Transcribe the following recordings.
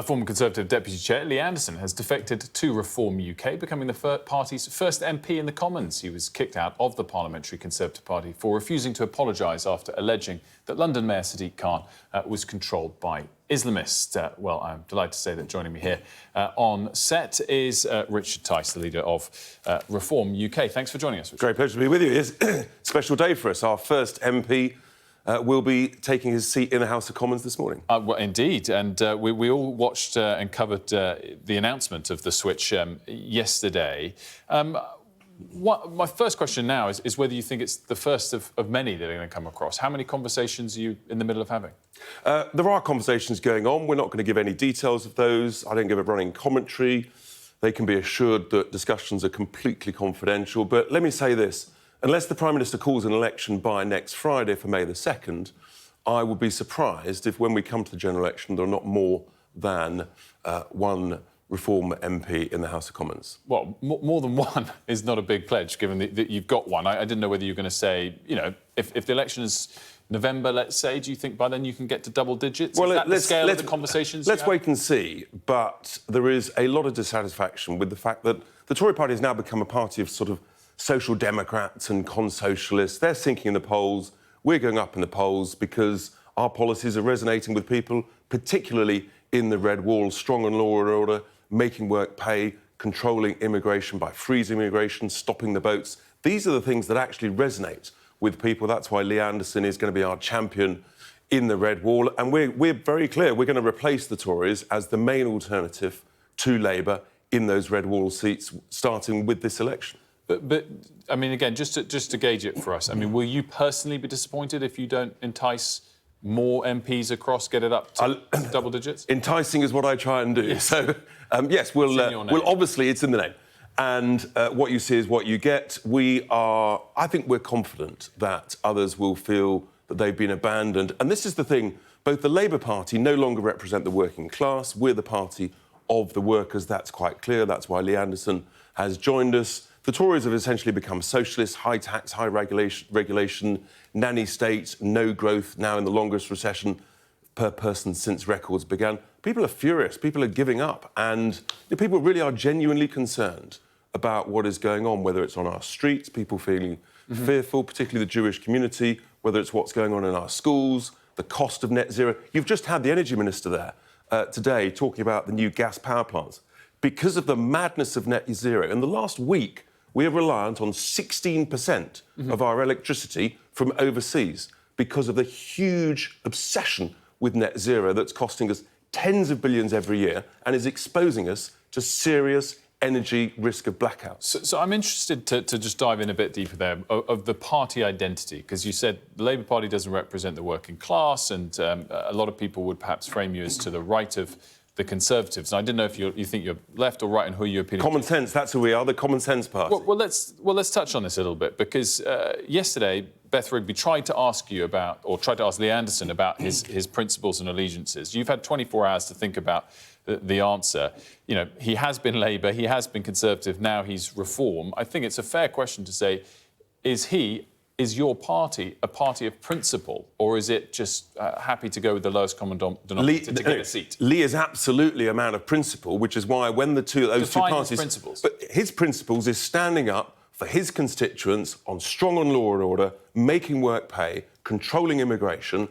Former Conservative Deputy Chair Lee Anderson has defected to Reform UK, becoming the party's first MP in the Commons. He was kicked out of the Parliamentary Conservative Party for refusing to apologise after alleging that London Mayor Sadiq Khan was controlled by Islamists. Well, I'm delighted to say that joining me here on set is Richard Tice, the leader of Reform UK. Thanks for joining us, Richard. Great pleasure to be with you. It's a special day for us. Our first MP will be taking his seat in the House of Commons this morning. Well, indeed, and we all watched and covered the announcement of the switch yesterday. My first question now is whether you think it's the first of many that are going to come across. How many conversations are you in the middle of having? There are conversations going on. We're not going to give any details of those. I don't give a running commentary. They can be assured that discussions are completely confidential. But let me say this. Unless the Prime Minister calls an election by next Friday for May the 2nd, I would be surprised if when we come to the general election there are not more than one Reform MP in the House of Commons. Well, more than one is not a big pledge, given that you've got one. I didn't know whether you were going to say, you know, if the election is November, let's say, do you think by then you can get to double digits? Well, is that the scale of the conversations? Let's wait and see. But there is a lot of dissatisfaction with the fact that the Tory party has now become a party of sort of social democrats and con-socialists. They're sinking in the polls. We're going up in the polls because our policies are resonating with people, particularly in the red wall, strong on law and order, making work pay, controlling immigration by freezing immigration, stopping the boats. These are the things that actually resonate with people. That's why Lee Anderson is going to be our champion in the red wall. And we're very clear. We're going to replace the Tories as the main alternative to Labour in those red wall seats, starting with this election. But I mean, again, just to gauge it for us, I mean, will you personally be disappointed if you don't entice more MPs across, get it up to double digits? Enticing is what I try and do. Yes. So, yes, we'll obviously, it's in the name. And what you see is what you get. I think we're confident that others will feel that they've been abandoned. And this is the thing, both the Labour Party no longer represent the working class. We're the party of the workers. That's quite clear. That's why Lee Anderson has joined us. The Tories have essentially become socialists, high tax, high regulation, nanny state, no growth, now in the longest recession per person since records began. People are furious, people are giving up, and people really are genuinely concerned about what is going on, whether it's on our streets, people feeling fearful, particularly the Jewish community, whether it's what's going on in our schools, the cost of net zero. You've just had the Energy Minister there today talking about the new gas power plants. Because of the madness of net zero, in the last week, we are reliant on 16% of our electricity from overseas because of the huge obsession with net zero that's costing us tens of billions every year and is exposing us to serious energy risk of blackouts. So I'm interested to just dive in a bit deeper there of the party identity, because you said the Labour Party doesn't represent the working class, and a lot of people would perhaps frame you as to the right of the Conservatives. And I didn't know if you think you're left or right and who you're appealing to. Common sense, that's who we are, the common sense party. Well, let's touch on this a little bit, because yesterday Beth Rigby tried to ask Lee Anderson about his principles and allegiances. You've had 24 hours to think about the answer. You know, he has been Labour, he has been Conservative, now he's Reform. I think it's a fair question to say, is your party a party of principle, or is it just happy to go with the lowest common denominator to get a seat? Lee is absolutely a man of principle, which is why when those two parties... His principles. But his principles is standing up for his constituents on strong on law and order, making work pay, controlling immigration,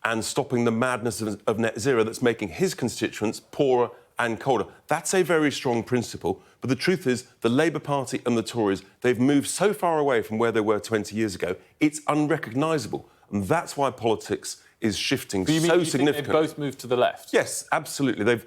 and stopping the madness of net zero that's making his constituents poorer and colder. That's a very strong principle. But the truth is, the Labour Party and the Tories, they've moved so far away from where they were 20 years ago, it's unrecognisable. And that's why politics is shifting so significantly. Think they've both moved to the left? Yes, absolutely. The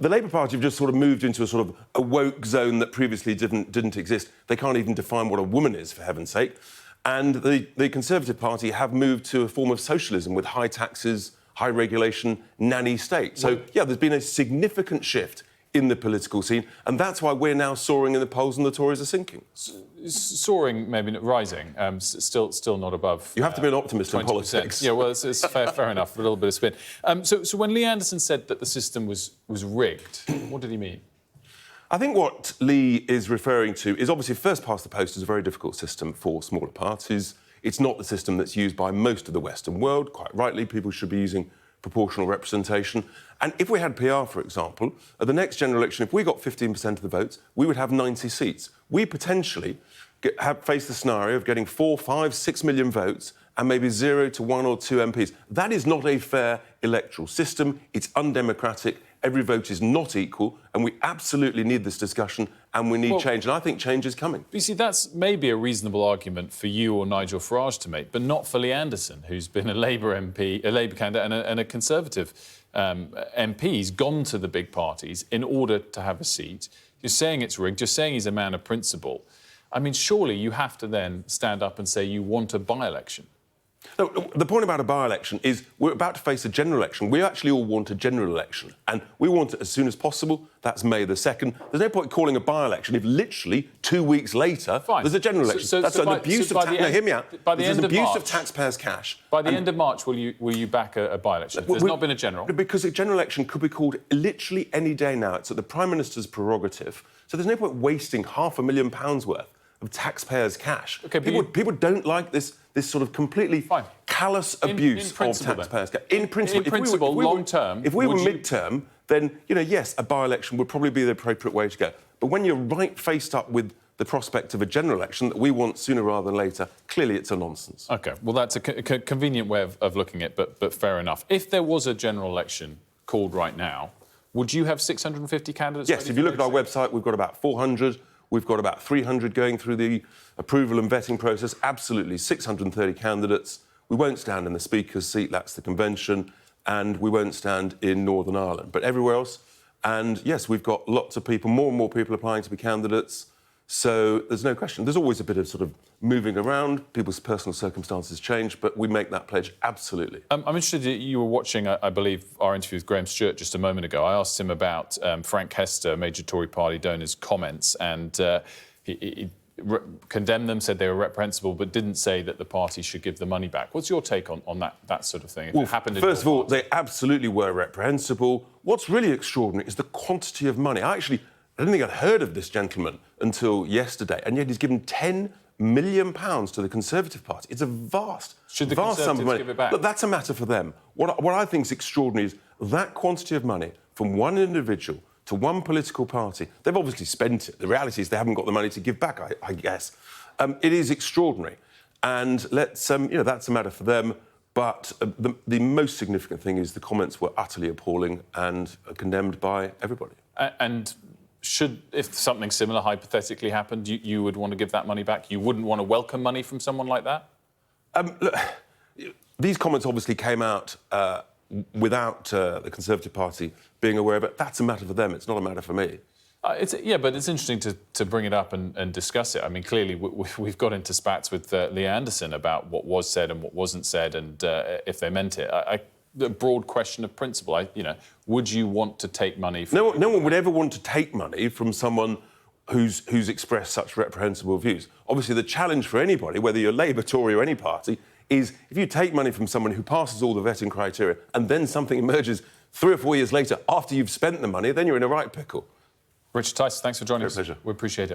Labour Party have just sort of moved into a sort of a woke zone that previously didn't exist. They can't even define what a woman is, for heaven's sake. And the Conservative Party have moved to a form of socialism with high taxes, high regulation, nanny state. So, yeah, there's been a significant shift in the political scene, and that's why we're now soaring in the polls and the Tories are sinking. Soaring, maybe not rising, still not above. You have to be an optimist in politics. Yeah, well, it's fair enough, a little bit of spin. So when Lee Anderson said that the system was rigged, what did he mean? I think what Lee is referring to is obviously first past the post is a very difficult system for smaller parties. It's not the system that's used by most of the Western world. Quite rightly, people should be using proportional representation. And if we had PR, for example, at the next general election, if we got 15% of the votes, we would have 90 seats. We potentially face the scenario of getting 4, 5, 6 million votes and maybe 0 to 1 or 2 MPs. That is not a fair electoral system. It's undemocratic. Every vote is not equal, and we absolutely need this discussion, and we need change. And I think change is coming. You see, that's maybe a reasonable argument for you or Nigel Farage to make, but not for Lee Anderson, who's been a Labour MP, a Labour candidate and a Conservative MP. He's gone to the big parties in order to have a seat. You're saying it's rigged. You're saying he's a man of principle. I mean, surely you have to then stand up and say you want a by-election. No, the point about a by-election is we're about to face a general election. We actually all want a general election, and we want it as soon as possible. That's May the 2nd. There's no point calling a by-election if literally 2 weeks later there's a general election. That's an abuse of taxpayers. No, hear me out. By the end of abuse March, of taxpayers' cash. By the end of March, will you back a by-election? There's not been a general. Because a general election could be called literally any day now. It's at the Prime Minister's prerogative. So there's no point wasting £500,000 worth of taxpayers' cash. Okay, people don't like this sort of completely callous abuse of taxpayers' cash. In principle, long-term... If we were mid-term, then, yes, a by-election would probably be the appropriate way to go. But when you're faced up with the prospect of a general election that we want sooner rather than later, clearly it's a nonsense. OK, well, that's a convenient way of looking at it, but fair enough. If there was a general election called right now, would you have 650 candidates? Yes, if you look at our website, we've got about 400. We've got about 300 going through the approval and vetting process. Absolutely, 630 candidates. We won't stand in the Speaker's seat, that's the convention, and we won't stand in Northern Ireland. But everywhere else, and yes, we've got lots of people, more and more people applying to be candidates. So there's no question. There's always a bit of sort of moving around. People's personal circumstances change, but we make that pledge absolutely. I'm interested, you were watching, I believe, our interview with Graham Stewart just a moment ago. I asked him about Frank Hester, major Tory party donor's comments, and he condemned them, said they were reprehensible, but didn't say that the party should give the money back. What's your take on that sort of thing? If it happened in first of all, they absolutely were reprehensible. What's really extraordinary is the quantity of money. I don't think I'd heard of this gentleman until yesterday, and yet he's given £10 million to the Conservative Party. It's a vast sum of money. Give it back? Look, that's a matter for them. What I think is extraordinary is that quantity of money from one individual to one political party. They've obviously spent it. The reality is they haven't got the money to give back, I guess. It is extraordinary. And that's a matter for them. But the most significant thing is the comments were utterly appalling and condemned by everybody. And if something similar hypothetically happened, you would want to give that money back? You wouldn't want to welcome money from someone like that? Look, these comments obviously came out without the Conservative Party being aware of it. That's a matter for them. It's not a matter for me. But it's interesting to bring it up and discuss it. I mean, clearly, we've got into spats with Lee Anderson about what was said and what wasn't said and if they meant it. The broad question of principle, would you want to take money from... No one would ever want to take money from someone who's expressed such reprehensible views. Obviously, the challenge for anybody, whether you're Labour, Tory or any party, is if you take money from someone who passes all the vetting criteria and then something emerges 3 or 4 years later after you've spent the money, then you're in a right pickle. Richard Tice, thanks for joining us. Pleasure. We appreciate it.